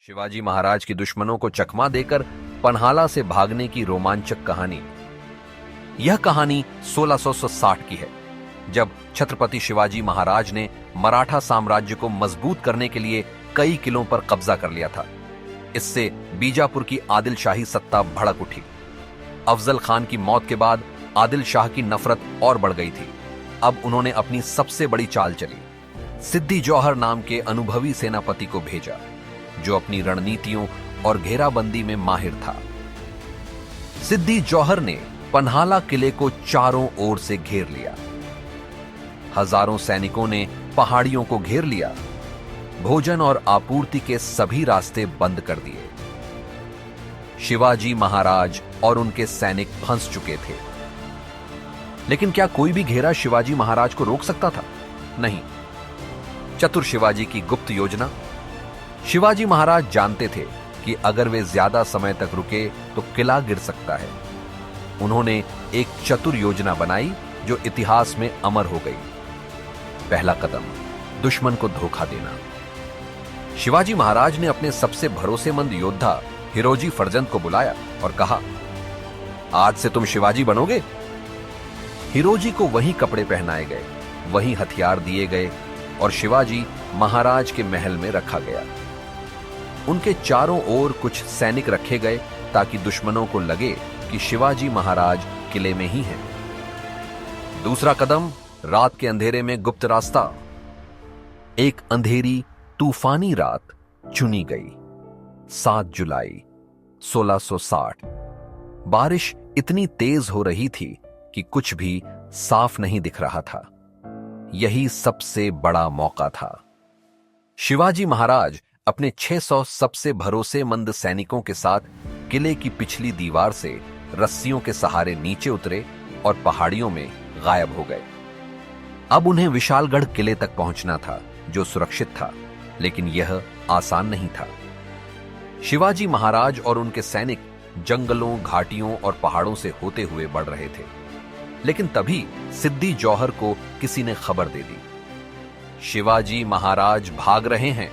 शिवाजी महाराज की दुश्मनों को चकमा देकर पन्हाला से भागने की रोमांचक कहानी। यह कहानी 1660 की है, जब छत्रपति शिवाजी महाराज ने मराठा साम्राज्य को मजबूत करने के लिए कई किलों पर कब्जा कर लिया था। इससे बीजापुर की आदिल शाही सत्ता भड़क उठी। अफजल खान की मौत के बाद आदिल शाह की नफरत और बढ़ गई थी। अब उन्होंने अपनी सबसे बड़ी चाल चली। सिद्दी जौहर नाम के अनुभवी सेनापति को भेजा, जो अपनी रणनीतियों और घेराबंदी में माहिर था। सिद्दी जौहर ने पन्हाला किले को चारों ओर से घेर लिया। हजारों सैनिकों ने पहाड़ियों को घेर लिया। भोजन और आपूर्ति के सभी रास्ते बंद कर दिए। शिवाजी महाराज और उनके सैनिक फंस चुके थे। लेकिन क्या कोई भी घेरा शिवाजी महाराज को रोक सकता था? नहीं। चतुर शिवाजी की गुप्त योजना। शिवाजी महाराज जानते थे कि अगर वे ज्यादा समय तक रुके तो किला गिर सकता है। उन्होंने एक चतुर योजना बनाई जो इतिहास में अमर हो गई। पहला कदम, दुश्मन को धोखा देना। शिवाजी महाराज ने अपने सबसे भरोसेमंद योद्धा हिरोजी फर्जंद को बुलाया और कहा, आज से तुम शिवाजी बनोगे। हिरोजी को वही कपड़े पहनाए गए, वही हथियार दिए गए और शिवाजी महाराज के महल में रखा गया। उनके चारों ओर कुछ सैनिक रखे गए ताकि दुश्मनों को लगे कि शिवाजी महाराज किले में ही हैं। दूसरा कदम, रात के अंधेरे में गुप्त रास्ता। एक अंधेरी तूफानी रात चुनी गई। 7 जुलाई 1660। बारिश इतनी तेज हो रही थी कि कुछ भी साफ नहीं दिख रहा था। यही सबसे बड़ा मौका था। शिवाजी महाराज अपने 600 सबसे भरोसेमंद सैनिकों के साथ किले की पिछली दीवार से रस्सियों के सहारे नीचे उतरे और पहाड़ियों में गायब हो गए। अब उन्हें विशालगढ़ किले तक पहुंचना था, जो सुरक्षित था, लेकिन यह आसान नहीं था। शिवाजी महाराज और उनके सैनिक जंगलों, घाटियों और पहाड़ों से होते हुए बढ़ रहे थे। लेकिन तभी सिद्दी जौहर को किसी ने खबर दे दी, शिवाजी महाराज भाग रहे हैं।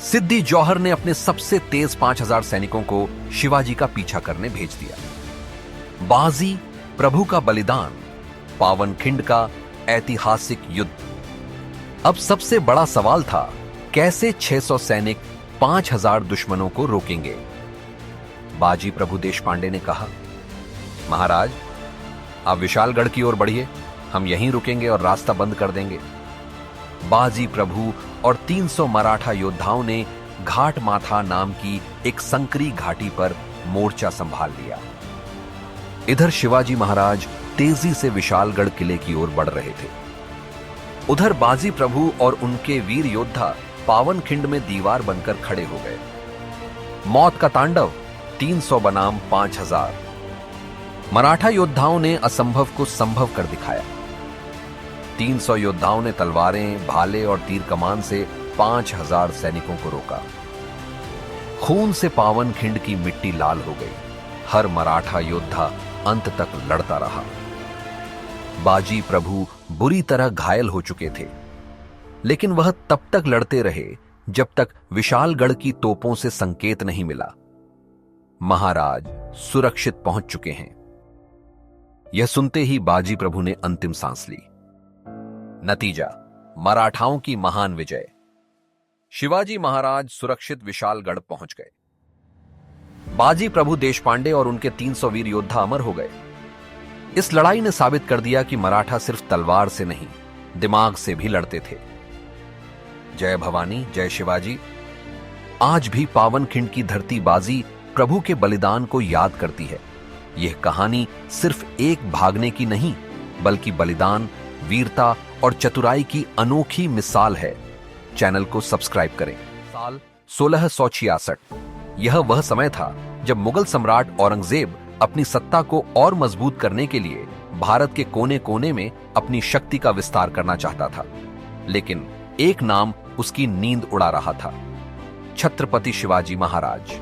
सिद्दी जौहर ने अपने सबसे तेज 5000 सैनिकों को शिवाजी का पीछा करने भेज दिया। बाजी, प्रभु का बलिदान, पावनखिंड का ऐतिहासिक युद्ध। अब सबसे बड़ा सवाल था, कैसे 600 सैनिक 5000 दुश्मनों को रोकेंगे। बाजी प्रभु देशपांडे ने कहा, महाराज आप विशालगढ़ की ओर बढ़िए, हम यहीं रुकेंगे और रास्ता बंद कर देंगे। बाजी प्रभु और 300 मराठा योद्धाओं ने घाट माथा नाम की एक संकरी घाटी पर मोर्चा संभाल लिया। इधर शिवाजी महाराज तेजी से विशालगढ़ किले की ओर बढ़ रहे थे। उधर बाजी प्रभु और उनके वीर योद्धा पावनखिंड में दीवार बनकर खड़े हो गए। मौत का तांडव, 300 बनाम 5000। मराठा योद्धाओं ने असंभव को संभव कर दिखाया। 300 योद्धाओं ने तलवारें, भाले और तीर कमान से 5000 सैनिकों को रोका। खून से पावनखिंड की मिट्टी लाल हो गई। हर मराठा योद्धा अंत तक लड़ता रहा। बाजी प्रभु बुरी तरह घायल हो चुके थे, लेकिन वह तब तक लड़ते रहे जब तक विशालगढ़ की तोपों से संकेत नहीं मिला, महाराज सुरक्षित पहुंच चुके हैं। यह सुनते ही बाजी प्रभु ने अंतिम सांस ली। नतीजा, मराठाओं की महान विजय। शिवाजी महाराज सुरक्षित विशालगढ़ पहुंच गए। बाजी प्रभु देशपांडे और उनके 300 वीर योद्धा अमर हो गए। इस लड़ाई ने साबित कर दिया कि मराठा सिर्फ तलवार से नहीं, दिमाग से भी लड़ते थे। जय भवानी, जय शिवाजी। आज भी पावनखिंड की धरती बाजी प्रभु के बलिदान को याद करती है। यह कहानी सिर्फ एक भागने की नहीं, बल्कि बलिदान, वीरता और चतुराई की अनोखी मिसाल है। चैनल को सब्सक्राइब करें। साल 1666। यह वह समय था जब मुगल सम्राट औरंगजेब अपनी सत्ता को और मजबूत करने के लिए भारत के कोने कोने में अपनी शक्ति का विस्तार करना चाहता था। लेकिन एक नाम उसकी नींद उड़ा रहा था, छत्रपति शिवाजी महाराज।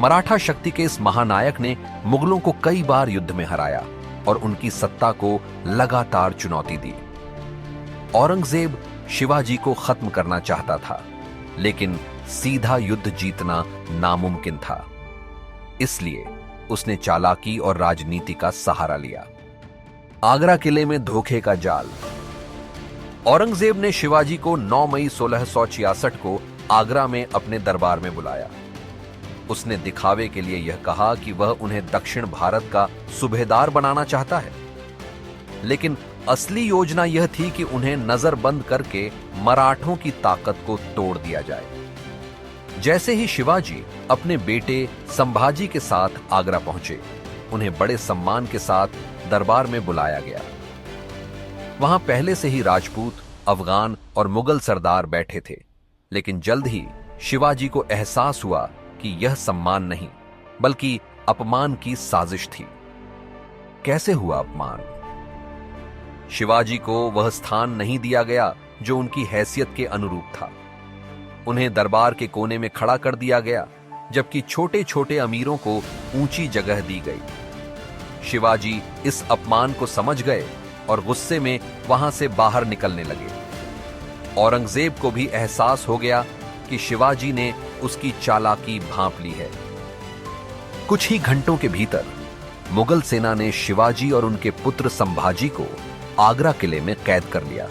मराठा शक्ति के इस महानायक ने मुगलों को कई बार युद्ध में हराया और उनकी सत्ता को लगातार चुनौती दी। औरंगजेब शिवाजी को खत्म करना चाहता था, लेकिन सीधा युद्ध जीतना नामुमकिन था। इसलिए उसने चालाकी और राजनीति का सहारा लिया। आगरा किले में धोखे का जाल। औरंगजेब ने शिवाजी को 9 मई 1666 को आगरा में अपने दरबार में बुलाया। उसने दिखावे के लिए यह कहा कि वह उन्हें दक्षिण भारत का सूबेदार बनाना चाहता है, लेकिन असली योजना यह थी कि उन्हें नजरबंद करके मराठों की ताकत को तोड़ दिया जाए। जैसे ही शिवाजी अपने बेटे संभाजी के साथ आगरा पहुंचे, उन्हें बड़े सम्मान के साथ दरबार में बुलाया गया। वहां पहले से ही राजपूत, अफगान और मुगल सरदार बैठे थे, लेकिन जल्द ही शिवाजी को एहसास हुआ कि यह सम्मान नहीं बल्कि अपमान की साजिश थी। कैसे हुआ अपमान? शिवाजी को वह स्थान नहीं दिया गया जो उनकी हैसियत के अनुरूप था। उन्हें दरबार के कोने में खड़ा कर दिया गया, जबकि छोटे छोटे अमीरों को ऊंची जगह दी गई। शिवाजी इस अपमान को समझ गए और गुस्से में वहां से बाहर निकलने लगे। औरंगजेब को भी एहसास हो गया कि शिवाजी ने उसकी चालाकी भांप ली है। कुछ ही घंटों के भीतर मुगल सेना ने शिवाजी और उनके पुत्र संभाजी को आगरा किले में कैद कर लिया।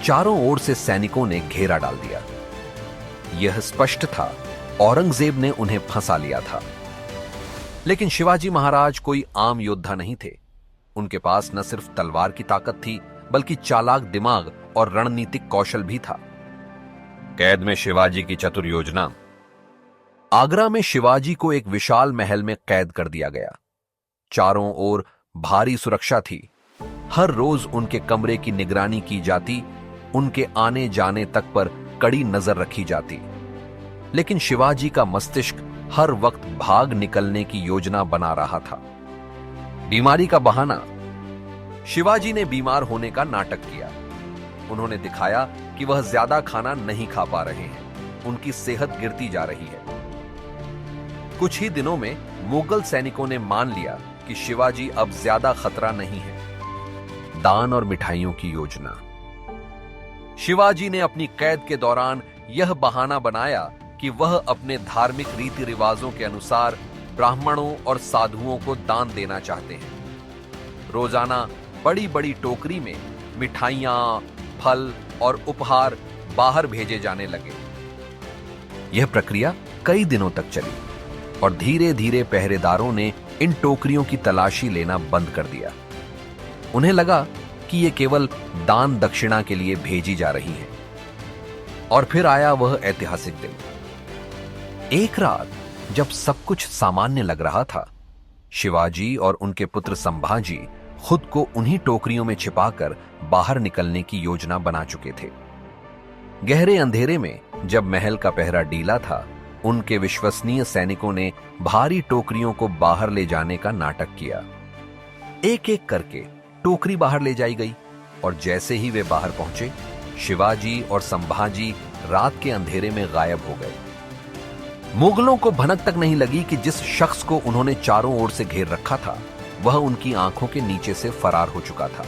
चारों ओर से सैनिकों ने घेरा डाल दिया। यह स्पष्ट था, औरंगजेब ने उन्हें फंसा लिया था। लेकिन शिवाजी महाराज कोई आम योद्धा नहीं थे। उनके पास न सिर्फ तलवार की ताकत थी, बल्कि चालाक दिमाग और रणनीतिक कौशल भी था। कैद में शिवाजी की चतुर योजना। आगरा में शिवाजी को एक विशाल महल में कैद कर दिया गया। चारों ओर भारी सुरक्षा थी। हर रोज उनके कमरे की निगरानी की जाती, उनके आने जाने तक पर कड़ी नजर रखी जाती। लेकिन शिवाजी का मस्तिष्क हर वक्त भाग निकलने की योजना बना रहा था। बीमारी का बहाना। शिवाजी ने बीमार होने का नाटक किया। उन्होंने दिखाया कि वह ज्यादा खाना नहीं खा पा रहे हैं, उनकी सेहत गिरती जा रही है। कुछ ही दिनों में मुगल सैनिकों ने मान लिया कि शिवाजी अब ज्यादा खतरा नहीं है। दान और मिठाइयों की योजना। शिवाजी ने अपनी कैद के दौरान यह बहाना बनाया कि वह अपने धार्मिक रीति रिवाजों के अनुसार ब्राह्मणों और साधुओं को दान देना चाहते हैं। रोजाना बड़ी बड़ी टोकरी में मिठाइयां, फल और उपहार बाहर भेजे जाने लगे। यह प्रक्रिया कई दिनों तक चली और धीरे धीरे पहरेदारों ने इन टोकरियों की तलाशी लेना बंद कर दिया। उन्हें लगा कि यह केवल दान दक्षिणा के लिए भेजी जा रही है। और फिर आया वह ऐतिहासिक दिन। एक रात जब सब कुछ सामान्य लग रहा था, शिवाजी और उनके पुत्र संभाजी खुद को उन्हीं टोकरियों में छिपाकर बाहर निकलने की योजना बना चुके थे। गहरे अंधेरे में जब महल का पहरा ढीला था, उनके विश्वसनीय सैनिकों ने भारी टोकरियों को बाहर ले जाने का नाटक किया। एक एक करके टोकरी बाहर ले जाई गई और जैसे ही वे बाहर पहुंचे, शिवाजी और संभाजी रात के अंधेरे में गायब हो गए। मुगलों को भनक तक नहीं लगी कि जिस शख्स को उन्होंने चारों ओर से घेर रखा था, वह उनकी आंखों के नीचे से फरार हो चुका था।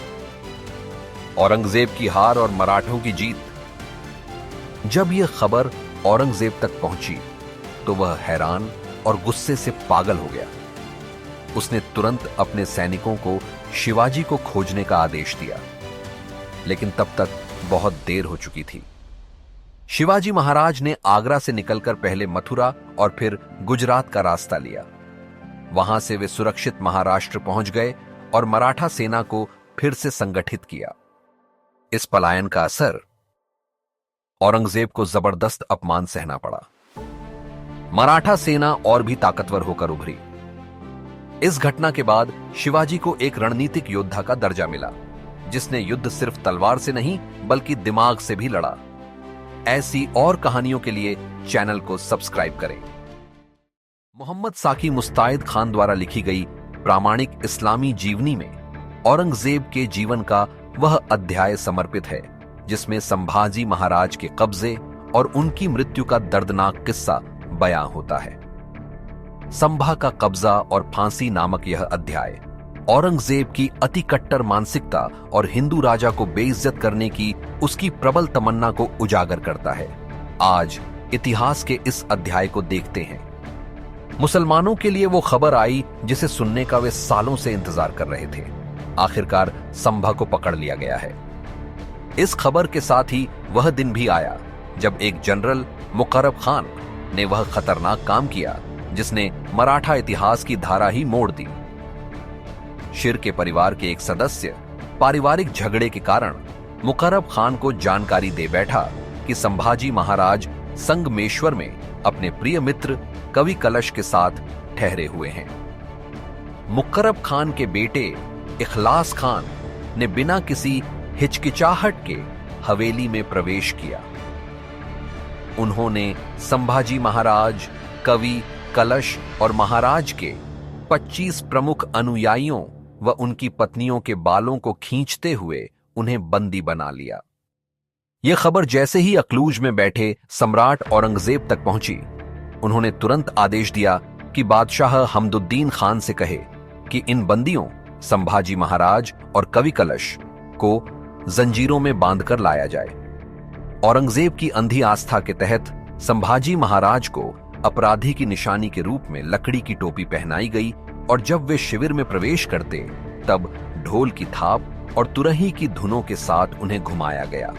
औरंगजेब की हार और मराठों की जीत। जब यह खबर औरंगजेब तक पहुंची तो वह हैरान और गुस्से से पागल हो गया। उसने तुरंत अपने सैनिकों को शिवाजी को खोजने का आदेश दिया, लेकिन तब तक बहुत देर हो चुकी थी। शिवाजी महाराज ने आगरा से निकलकर पहले मथुरा और फिर गुजरात का रास्ता लिया। वहां से वे सुरक्षित महाराष्ट्र पहुंच गए और मराठा सेना को फिर से संगठित किया। इस पलायन का असर, औरंगजेब को जबरदस्त अपमान सहना पड़ा। मराठा सेना और भी ताकतवर होकर उभरी। इस घटना के बाद शिवाजी को एक रणनीतिक योद्धा का दर्जा मिला, जिसने युद्ध सिर्फ तलवार से नहीं बल्कि दिमाग से भी लड़ा। ऐसी और कहानियों के लिए चैनल को सब्सक्राइब करें। मोहम्मद साकी मुस्ताइद खान द्वारा लिखी गई प्रामाणिक इस्लामी जीवनी में औरंगजेब के जीवन का वह अध्याय समर्पित है जिसमें संभाजी महाराज के कब्जे और उनकी मृत्यु का दर्दनाक किस्सा बयां होता है। संभा का कब्जा और फांसी नामक यह अध्याय औरंगजेब की अति कट्टर मानसिकता और हिंदू राजा को बेइज्जत करने की उसकी प्रबल तमन्ना को उजागर करता है। आज इतिहास के इस अध्याय को देखते हैं। मुसलमानों के लिए वो खबर आई जिसे सुनने का वे सालों से इंतजार कर रहे थे। आखिरकार संभा को पकड़ लिया गया है। इस खबर के साथ ही वह दिन भी आया जब एक जनरल मुकर्रब खान ने वह खतरनाक काम किया जिसने मराठा इतिहास की धारा ही मोड़ दी। शिर के परिवार के एक सदस्य पारिवारिक झगड़े के कारण मुकर्रब खान को जानकारी दे बैठा कि संभाजी महाराज संगमेश्वर में अपने प्रिय मित्र कवि कलश के साथ ठहरे हुए हैं। मुकर्रब खान के बेटे इखलास खान ने बिना किसी हिचकिचाहट के हवेली में प्रवेश किया। उन्होंने संभाजी महाराज, कवि कलश और महाराज के 25 प्रमुख अनुयायियों व उनकी पत्नियों के बालों को खींचते हुए उन्हें बंदी बना लिया। यह खबर जैसे ही अकलूज में बैठे सम्राट औरंगजेब तक पहुंची, उन्होंने तुरंत आदेश दिया कि बादशाह हमदुद्दीन खान से कहे कि इन बंदियों संभाजी महाराज और कवि कलश को जंजीरों में बांधकर लाया जाए। औरंगजेब की अंधी आस्था के तहत संभाजी महाराज को अपराधी की निशानी के रूप में लकड़ी की टोपी पहनाई गई और जब वे शिविर में प्रवेश करते तब ढोल की थाप और तुरही की धुनों के साथ उन्हें घुमाया गया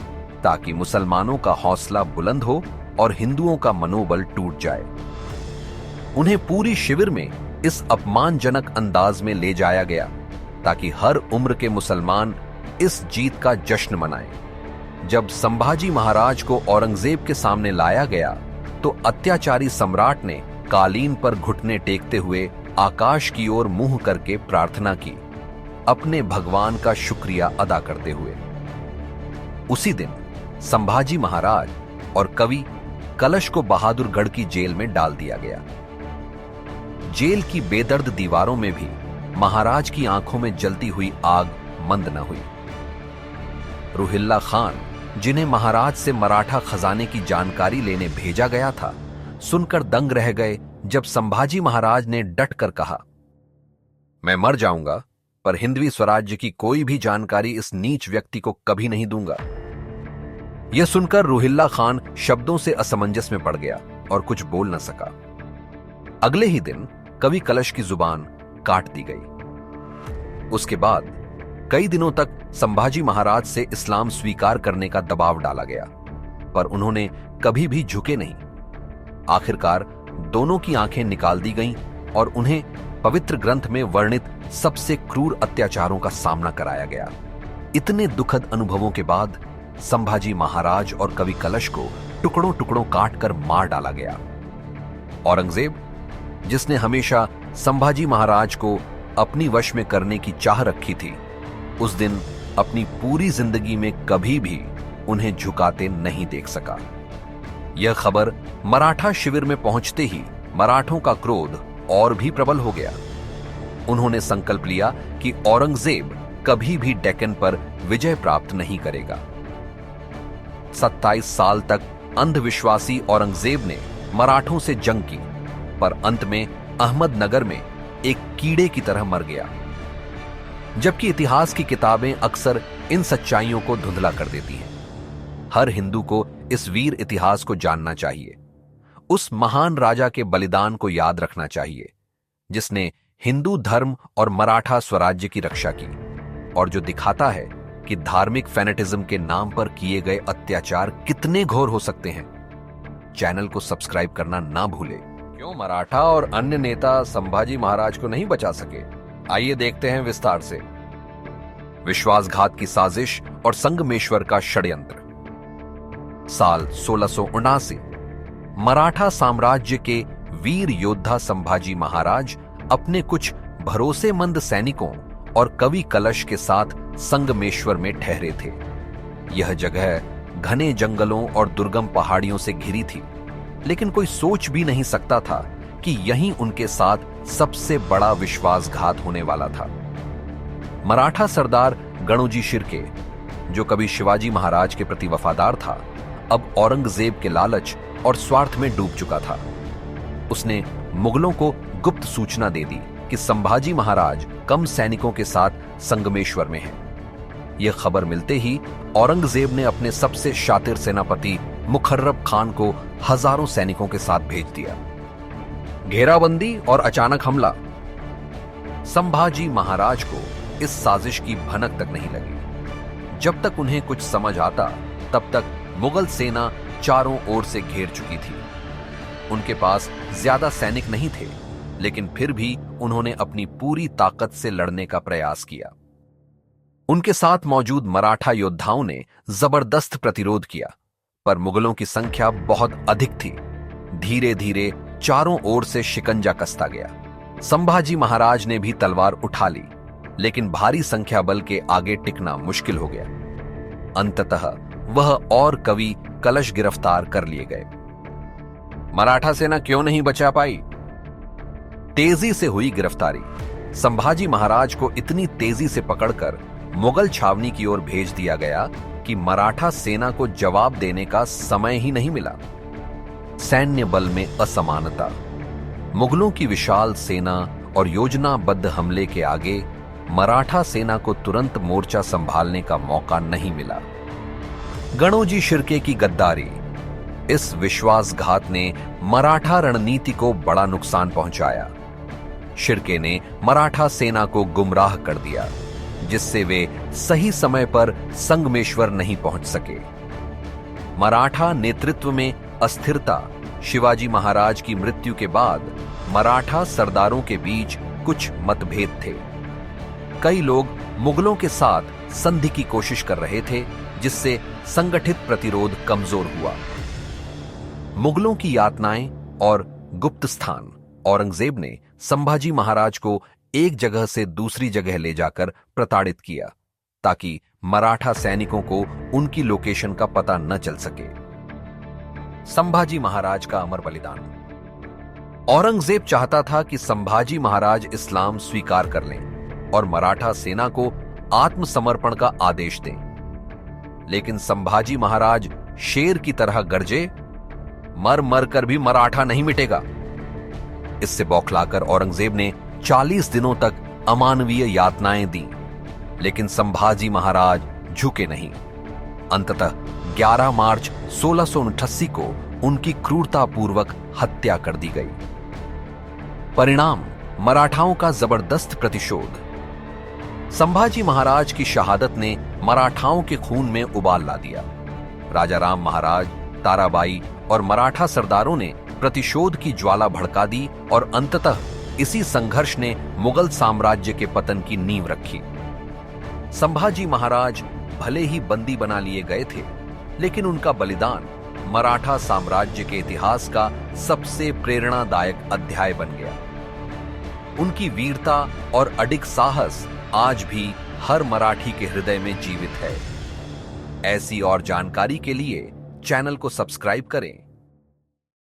ताकि मुसलमानों का हौसला बुलंद हो और हिंदुओं का मनोबल टूट जाए। उन्हें पूरी शिविर में इस अपमानजनक अंदाज में ले जाया गया ताकि हर उम्र के मुसलमान इस जीत का जश्न मनाएं। जब संभाजी महाराज को औरंगजेब के सामने लाया गया तो अत्याचारी सम्राट ने कालीन पर घुटने टेकते हुए आकाश की ओर मुंह करके प्रार्थना की, अपने भगवान का शुक्रिया अदा करते हुए। उसी दिन संभाजी महाराज और कवि कलश को बहादुरगढ़ की जेल में डाल दिया गया। जेल की बेदर्द दीवारों में भी महाराज की आंखों में जलती हुई आग मंद न हुई। रुहिल्ला खान, जिन्हें महाराज से मराठा खजाने की जानकारी लेने भेजा गया था, सुनकर दंग रह गए जब संभाजी महाराज ने डट कर कहा, मैं मर जाऊंगा पर हिंदवी स्वराज्य की कोई भी जानकारी इस नीच व्यक्ति को कभी नहीं दूंगा। यह सुनकर रुहिल्ला खान शब्दों से असमंजस में पड़ गया और कुछ बोल न सका। अगले ही दिन कवि कलश की जुबान काट दी गई। उसके बाद कई दिनों तक संभाजी महाराज से इस्लाम स्वीकार करने का दबाव डाला गया, पर उन्होंने कभी भी झुके नहीं। आखिरकार दोनों की आंखें निकाल दी गईं और उन्हें पवित्र ग्रंथ में वर्णित सबसे क्रूर अत्याचारों का सामना कराया गया। इतने दुखद अनुभवों के बाद संभाजी महाराज और कवि कलश को टुकड़ों टुकड़ों काटकर मार डाला गया। औरंगजेब, जिसने हमेशा संभाजी महाराज को अपनी वश में करने की चाह रखी थी, उस दिन अपनी पूरी जिंदगी में कभी भी उन्हें झुकाते नहीं देख सका। यह खबर मराठा शिविर में पहुंचते ही मराठों का क्रोध और भी प्रबल हो गया। उन्होंने संकल्प लिया कि औरंगजेब कभी भी डेक्कन पर विजय प्राप्त नहीं करेगा। 27 साल तक अंधविश्वासी औरंगजेब ने मराठों से जंग की, पर अंत में अहमदनगर में एक कीड़े की तरह मर गया। जबकि इतिहास की किताबें अक्सर इन सच्चाइयों को धुंधला कर देती हैं। हर हिंदू को इस वीर इतिहास को जानना चाहिए, उस महान राजा के बलिदान को याद रखना चाहिए जिसने हिंदू धर्म और मराठा स्वराज्य की रक्षा की, और जो दिखाता है कि धार्मिक फैनेटिज्म के नाम पर किए गए अत्याचार कितने घोर हो सकते हैं। चैनल को सब्सक्राइब करना ना भूलें। क्यों मराठा और अन्य नेता संभाजी महाराज को नहीं बचा सके? आइए देखते हैं विस्तार से। विश्वासघात की साजिश और संगमेश्वर का षड्यंत्र। साल 1679 मराठा साम्राज्य के वीर योद्धा संभाजी महाराज अपने कुछ भरोसेमंद सैनिकों और कवि कलश के साथ संगमेश्वर में ठहरे थे। यह जगह घने जंगलों और दुर्गम पहाड़ियों से घिरी थी, लेकिन कोई सोच भी नहीं सकता था कि यहीं उनके साथ सबसे बड़ा विश्वासघात होने वाला था। मराठा सरदार गणोजी शिर्के, जो कभी शिवाजी महाराज के प्रति वफादार था, अब औरंगजेब के लालच और स्वार्थ में डूब चुका था। उसने मुगलों को गुप्त सूचना दे दी कि संभाजी महाराज कम सैनिकों के साथ संगमेश्वर में हैं। यह खबर मिलते ही औरंगजेब ने अपने सबसे शातिर सेनापति मुखर्रब खान को हजारों सैनिकों के साथ भेज दिया। घेराबंदी और अचानक हमला। संभाजी महाराज को इस साजिश की भनक तक नहीं लगी। जब तक उन्हें कुछ समझ आता तब तक मुगल सेना चारों ओर से घेर चुकी थी। उनके पास ज्यादा सैनिक नहीं थे, लेकिन फिर भी उन्होंने अपनी पूरी ताकत से लड़ने का प्रयास किया। उनके साथ मौजूद मराठा योद्धाओं ने जबरदस्त प्रतिरोध किया, पर मुगलों की संख्या बहुत अधिक थी। धीरे धीरे चारों ओर से शिकंजा कसता गया। संभाजी महाराज ने भी तलवार उठा ली, लेकिन भारी संख्या बल के आगे टिकना मुश्किल हो गया। अंततः वह और कवि कलश गिरफ्तार कर लिए गए। मराठा सेना क्यों नहीं बचा पाई? तेजी से हुई गिरफ्तारी। संभाजी महाराज को इतनी तेजी से पकड़कर मुगल छावनी की ओर भेज दिया गया कि मराठा सेना को जवाब देने का समय ही नहीं मिला। सैन्य बल में असमानता। मुगलों की विशाल सेना और योजनाबद्ध हमले के आगे मराठा सेना को तुरंत मोर्चा संभालने का मौका नहीं मिला। गणोजी शिर्के की गद्दारी। इस विश्वासघात ने मराठा रणनीति को बड़ा नुकसान पहुंचाया। शिर्के ने मराठा सेना को गुमराह कर दिया, जिससे वे सही समय पर संगमेश्वर नहीं पहुंच सके। मराठा नेतृत्व में अस्थिरता। शिवाजी महाराज की मृत्यु के बाद मराठा सरदारों के बीच कुछ मतभेद थे। कई लोग मुगलों के साथ संधि की कोशिश कर रहे थे, जिससे संगठित प्रतिरोध कमजोर हुआ। मुगलों की यातनाएं और गुप्त स्थान। औरंगजेब ने संभाजी महाराज को एक जगह से दूसरी जगह ले जाकर प्रताड़ित किया, ताकि मराठा सैनिकों को उनकी लोकेशन का पता न चल सके। संभाजी महाराज का अमर बलिदान। औरंगजेब चाहता था कि संभाजी महाराज इस्लाम स्वीकार कर लें और मराठा सेना को आत्मसमर्पण का आदेश दें, लेकिन संभाजी महाराज शेर की तरह गरजे, मर मर कर भी मराठा नहीं मिटेगा। इससे बौखलाकर औरंगजेब ने 40 दिनों तक अमानवीय यातनाएं दी, लेकिन संभाजी महाराज झुके नहीं। अंततः 11 मार्च 1689 को उनकी क्रूरतापूर्वक हत्या कर दी गई। परिणाम, मराठाओं का जबरदस्त प्रतिशोध। संभाजी महाराज की शहादत ने मराठाओं के खून में उबाल ला दिया। राजा राम महाराज, ताराबाई और मराठा सरदारों ने प्रतिशोध की ज्वाला भड़का दी और अंततः इसी संघर्ष ने मुगल साम्राज्य के पतन की नींव रखी। संभाजी महाराज भले ही बंदी बना लिए गए थे, लेकिन उनका बलिदान मराठा साम्राज्य के इतिहास का सबसे प्रेरणादायक अध्याय बन गया। उनकी वीरता और अडिग साहस आज भी हर मराठी के हृदय में जीवित है। ऐसी और जानकारी के लिए चैनल को सब्सक्राइब करें